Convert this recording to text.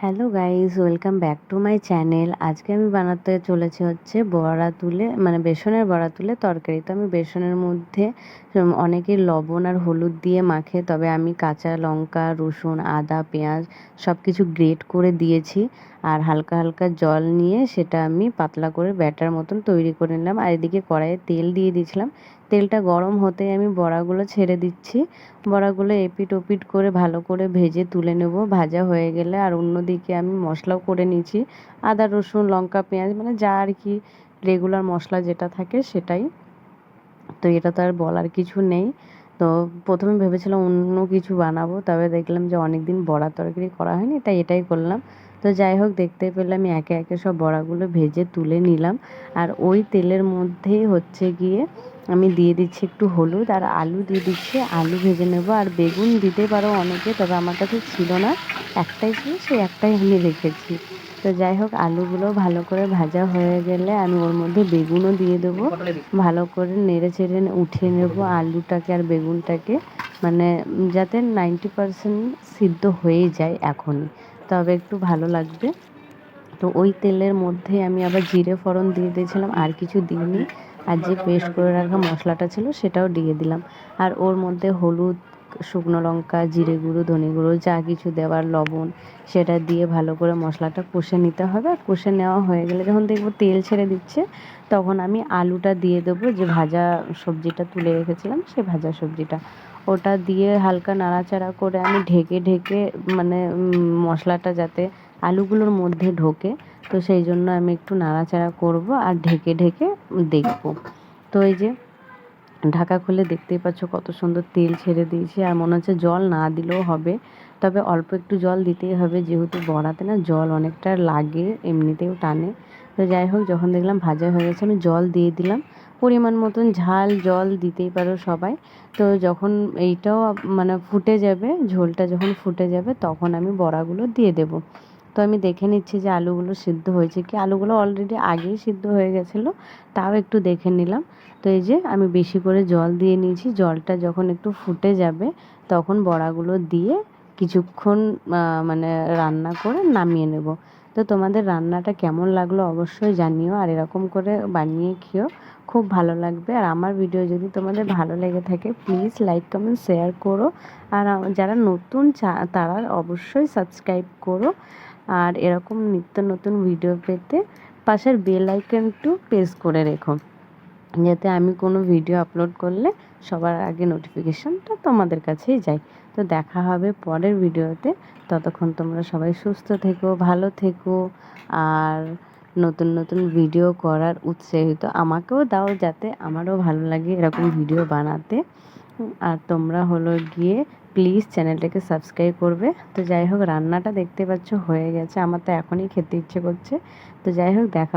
Hello guys, welcome back to my channel. আজকে আমি বানাতে চলেছি হচ্ছে বড়া তুলে মানে বেসনের বড়া তুলে তরকারি। তো আমি বেসনের মধ্যে অনেকে লবণ আর হলুদ দিয়ে মাখে, তবে আমি কাঁচা লঙ্কা, রসুন, আদা, পেঁয়াজ সব কিছু গ্রেট করে দিয়েছি। আর হালকা হালকা জল নিয়ে সেটা আমি পাতলা করে ব্যাটার মতন তৈরি করে নিলাম। আর এদিকে কড়াইয়ে তেল দিয়ে দিয়েছিলাম। তেলটা গরম হতেই আমি বড়াগুলো ছেড়ে দিচ্ছি। বড়াগুলো এপিট ওপিট করে ভালো করে ভেজে তুলে নেব। ভাজা হয়ে গেলে আর অন্যদিকে আমি মশলাও করে নিয়েছি, আদা, রসুন, লঙ্কা, পেঁয়াজ, মানে যা আর কি রেগুলার মশলা যেটা থাকে সেটাই। তো এটা তো আর বলার কিছু নেই। তো প্রথমে ভেবেছিলাম অন্য কিছু বানাবো, তবে দেখলাম যে অনেক দিন বড়া তরকারি করা হয়নি, তাই এটাই করলাম। তো যাই হোক, দেখতে পেলে আমি একে একে সব বড়াগুলো ভেজে তুলে নিলাম। আর ওই তেলের মধ্যেই হচ্ছে গিয়ে আমি দিয়ে দিচ্ছি একটু হলুদ আর আলু দিয়ে দিচ্ছি। আলু ভেজে নেব। আর বেগুন দিতে পারো অনেকে, তবে আমার কাছে ছিল না, একটাই ছিল, সেই একটাই আমি রেখেছি। তো যাই হোক, আলুগুলো ভালো করে ভাজা হয়ে গেলে আমি ওর মধ্যে বেগুনও দিয়ে দেবো। ভালো করে নেড়ে চেড়ে উঠিয়ে নেব আলুটাকে আর বেগুনটাকে, মানে যাতে 90% সিদ্ধ হয়ে যায় এখনই, তবে একটু ভালো লাগবে। তো ওই তেলের মধ্যে আমি আবার জিরে ফোড়ন দিয়ে দিয়েছিলাম, আর কিছু দিইনি। আর যে পেস্ট করে রাখা মশলাটা ছিল সেটাও দিয়ে দিলাম। আর ওর মধ্যে হলুদ, শুকনো লঙ্কা, জিরে গুঁড়ো, ধনে গুঁড়ো, যা কিছু দেওয়ার, লবণ, সেটা দিয়ে ভালো করে মশলাটা কষে নিতে হবে। আর কষে নেওয়া হয়ে গেলে যখন দেখবো তেল ছেড়ে দিচ্ছে, তখন আমি আলুটা দিয়ে দেবো, যে ভাজা সবজিটা তুলে রেখেছিলাম সেই ভাজা সবজিটা, ওটা দিয়ে হালকা নাড়াচাড়া করে আমি ঢেকে ঢেকে, মানে মশলাটা যাতে আলুগুলোর মধ্যে ঢোকে, তো সেই জন্য আমি একটু নাড়াচাড়া করব আর ঢেকে ঢেকে দেখব। তো এই যে ঢাকা খুলে দেখতেই পাচ্ছ কত সুন্দর তেল ছেড়ে দিয়েছি। আর মনে হচ্ছে জল না দিলেও হবে, তবে অল্প একটু জল দিতেই হবে, যেহেতু বড়াতে না জল অনেকটা লাগে, এমনিতেও টানে। তো যাই হোক, যখন দেখলাম ভাজা হয়ে গেছে আমি জল দিয়ে দিলাম। পরিমাণ মতন ঝাল জল দিতেই পারো সবাই। তো যখন এইটাও মানে ফুটে যাবে, ঝোলটা যখন ফুটে যাবে, তখন আমি বড়াগুলো দিয়ে দেবো। তো আমি দেখে নিচ্ছি যে আলুগুলো সিদ্ধ হয়েছে কি। আলুগুলো অলরেডি আগেই সিদ্ধ হয়ে গেছিলো, তাও একটু দেখে নিলাম। তো এই যে আমি বেশি করে জল দিয়ে নিয়েছি। জলটা যখন একটু ফুটে যাবে, তখন বড়াগুলো দিয়ে কিছুক্ষণ মানে রান্না করে নামিয়ে নেব। তো তোমাদের রান্নাটা কেমন লাগলো অবশ্যই জানিও, আর এরকম করে বানিয়ে খেও, খুব ভালো লাগবে। আর আমার ভিডিও যদি তোমাদের ভালো লেগে থাকে, প্লিজ লাইক, কমেন্ট, শেয়ার করো। আর যারা নতুন তারা অবশ্যই সাবস্ক্রাইব করো। আর এরকম নিত্য নতুন ভিডিও পেতে পাশের বেল আইকনটি প্রেস করে রেখো, যাতে আমি কোনো ভিডিও আপলোড করলে সবার আগে নোটিফিকেশানটা তোমাদের কাছেই যায়। তো দেখা হবে পরের ভিডিওতে। ততক্ষণ তোমরা সবাই সুস্থ থেকো, ভালো থেকো। আর নতুন নতুন ভিডিও করার উৎসাহিত আমাকেও দাও, যাতে আমারও ভালো লাগে এরকম ভিডিও বানাতে। আর তোমরা হলো গিয়ে প্লিজ চ্যানেলটাকে সাবস্ক্রাইব করবে। তো যাই হোক, রান্নাটা দেখতে পাচ্ছ হয়ে গেছে, আমার তো এখনই খেতে ইচ্ছে করছে। তো যাই হোক, দেখা